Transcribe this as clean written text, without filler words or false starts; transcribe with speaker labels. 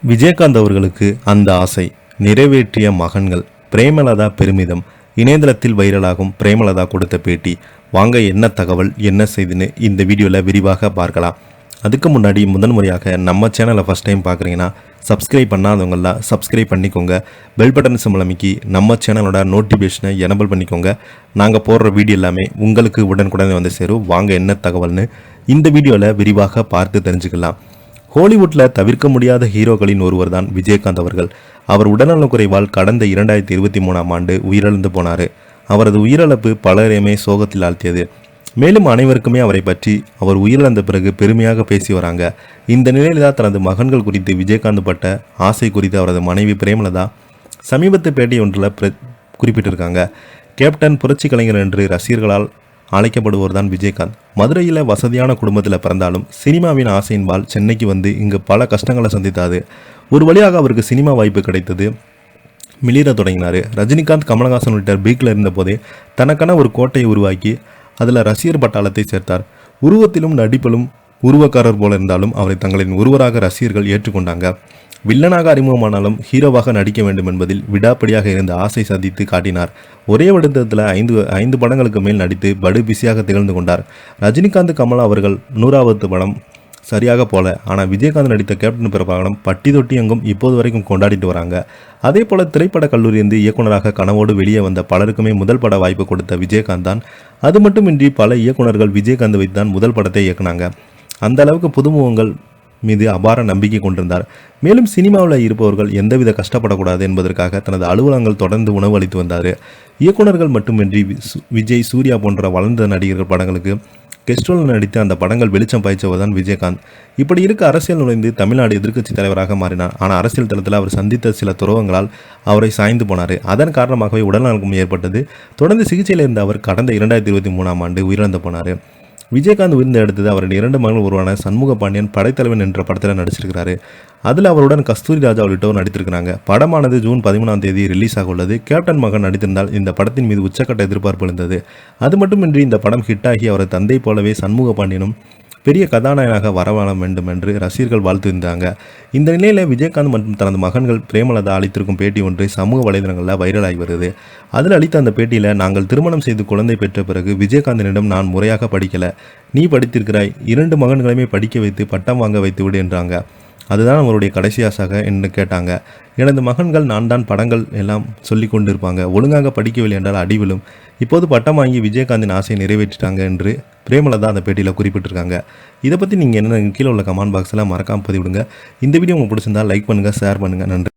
Speaker 1: விஜயகாந்த் அவர்களுக்கு அந்த ஆசை நிறைவேற்றிய மகன்கள். பிரேமலதா பெருமிதம். இணையதளத்தில் வைரலாகும் பிரேமலதா கொடுத்த பேட்டி. வாங்க என்ன தகவல் என்ன செய்துன்னு இந்த வீடியோவில் விரிவாக பார்க்கலாம். அதுக்கு முன்னாடி முதன்முறையாக நம்ம சேனலை ஃபஸ்ட் டைம் பார்க்குறீங்கன்னா சப்ஸ்கிரைப் பண்ணாதவங்களாம் சப்ஸ்கிரைப் பண்ணிக்கோங்க. பெல் பட்டன் சிம்பல் அமைக்கி நம்ம சேனலோட நோட்டிஃபிகேஷனை எனபிள் பண்ணிக்கோங்க. நாங்கள் போடுற வீடியோ எல்லாமே உங்களுக்கு உடனுக்குடனே வந்து சேரும். வாங்க என்ன தகவல்னு இந்த வீடியோவில் விரிவாக பார்த்து தெரிஞ்சுக்கலாம். ஹாலிவுட்டில் தவிர்க்க முடியாத ஹீரோக்களின் ஒருவர் தான் விஜயகாந்த் அவர்கள். அவர் உடல்நலக்குறைவால் கடந்த 2023ஆம் ஆண்டு உயிரிழந்து போனார். அவரது உயிரிழப்பு பலரையுமே சோகத்தில் ஆழ்த்தியது. மேலும் அனைவருக்குமே அவரை பற்றி அவர் உயிரிழந்த பிறகு பெருமையாக பேசி வராங்க. இந்த நிலையில் தான் தனது மகன்கள் குறித்து விஜயகாந்த் பட்ட ஆசை குறித்து அவரது மனைவி பிரேமலதா சமீபத்து பேட்டி ஒன்றில் குறிப்பிட்டிருக்காங்க. கேப்டன் புரட்சி கலைஞர் என்று ரசிகர்களால் அழைக்கப்படுவோர் தான் விஜயகாந்த். மதுரையில் வசதியான குடும்பத்தில் பிறந்தாலும் சினிமாவின் ஆசையின்பால் சென்னைக்கு வந்து இங்கு பல கஷ்டங்களை சந்தித்தாது. ஒரு வழியாக அவருக்கு சினிமா வாய்ப்பு கிடைத்தது. மிளிர தொடங்கினார். ரஜினிகாந்த், கமலஹாசன் உள்ளிட்ட பீக்கில் இருந்தபோதே தனக்கான ஒரு கோட்டையை உருவாக்கி அதில் ரசிகர் பட்டாளத்தை சேர்த்தார். உருவத்திலும் நடிப்பிலும் உருவக்காரர் போல இருந்தாலும் அவரை தங்களின் ஒருவராக ரசிகர்கள் ஏற்றுக்கொண்டாங்க. வில்லனாக அறிமுகமானாலும் ஹீரோவாக நடிக்க வேண்டும் என்பதில் விடாப்படியாக இருந்த ஆசை சந்தித்து காட்டினார். ஒரே வருடத்தில் ஐந்து படங்களுக்கு மேல் நடித்து படு பிஸியாக திகழ்ந்து கொண்டார். ரஜினிகாந்த், கமலா அவர்கள் 100வது படம் சரியாக போல. ஆனால் விஜயகாந்த் நடித்த கேப்டன் பிரபாகரன் பட்டி தொட்டி எங்கும் இப்போது வரைக்கும் கொண்டாடிட்டு வராங்க. அதே போல திரைப்பட கல்லூரியிலிருந்து இயக்குநராக கனவோடு வெளியே வந்த பலருக்குமே முதல் பட வாய்ப்பு கொடுத்த விஜயகாந்த் தான். அது மட்டுமின்றி பல இயக்குநர்கள் விஜயகாந்த் வைத்து தான் முதல் படத்தை இயக்குனாங்க. அந்த அளவுக்கு புதுமுகங்கள் மீது அபார நம்பிக்கை கொண்டிருந்தார். மேலும் சினிமாவில் இருப்பவர்கள் எந்தவித கஷ்டப்படக்கூடாது என்பதற்காக தனது அலுவலகங்கள் தொடர்ந்து உணவு அளித்து வந்தார். இயக்குநர்கள் மட்டுமின்றி விஜய், சூர்யா போன்ற வளர்ந்த நடிகர்கள் படங்களுக்கு கெஸ்ட்ரோல் நடித்து அந்த படங்கள் வெளிச்சம் பாய்ச்சவர் தான் விஜயகாந்த். இப்படி இருக்க அரசியல் நுழைந்து தமிழ்நாடு எதிர்க்கட்சி தலைவராக மாறினார். ஆனால் அரசியல் தளத்தில் அவர் சந்தித்த சில துரோகங்களால் அவரை சாய்ந்து போனார். அதன் காரணமாகவே உடல்நலம் ஏற்பட்டது. தொடர்ந்து சிகிச்சையில் இருந்த அவர் கடந்த 2023ஆம் ஆண்டு உயிரிழந்து போனார். விஜயகாந்த் உயிர்ந்த எடுத்தது அவருடைய 2 மகன்கள் உருவான சண்முக பாண்டியன் படைத்தலைவன் என்ற படத்தில் நடிச்சிருக்கிறாரு. அதில் அவருடன் கஸ்தூரி ராஜா உள்ளிட்டோர் நடித்திருக்கிறாங்க. படமானது ஜூன் 13ஆம் தேதி ரிலீஸ் ஆக உள்ளது. கேப்டன் மகன் நடித்திருந்தால் இந்த படத்தின் மீது உச்சக்கட்ட எதிர்பார்ப்பு இருந்தது. அது மட்டுமின்றி இந்த படம் ஹிட்டாகி அவரது தந்தை போலவே சண்முக பாண்டியனும் பெரிய கதாநாயகனாக வரவழ வேண்டும் என்று ரசிகர்கள் வாழ்த்திருந்தாங்க. இந்த நிலையில் விஜயகாந்த் மற்றும் தனது மகன்கள் பிரேமலதா அளித்திருக்கும் பேட்டி ஒன்று சமூக வலைதளங்களில் வைரலாகி வருது. அதில் அளித்த அந்த பேட்டியில், நாங்கள் திருமணம் செய்து குழந்தை பெற்ற பிறகு விஜயகாந்தினிடம் நான் முறையாக படிக்கலை, நீ படித்திருக்கிறாய், 2 மகன்களையுமே படிக்க வைத்து பட்டம் வாங்க வைத்து விடு என்றாங்க. அதுதான் அவருடைய கடைசி ஆசாக என்று கேட்டாங்க. எனது மகன்கள் நான் தான் படங்கள் எல்லாம் சொல்லி கொண்டிருப்பாங்க, ஒழுங்காக படிக்கவில்லை என்றால் அடிவிலும். இப்போது பட்டம் வாங்கி விஜயகாந்தின் ஆசையை நிறைவேற்றிட்டாங்க என்று பிரேமலதா அந்த பேட்டியில் குறிப்பிட்டிருக்காங்க. இதை பற்றி நீங்கள் என்ன கீழே உள்ள கமெண்ட் பாக்ஸில் மறக்காமல் பதிவிடுங்க. இந்த வீடியோ உங்களுக்கு பிடிச்சிருந்தால் லைக் பண்ணுங்கள், ஷேர் பண்ணுங்கள். நன்றி.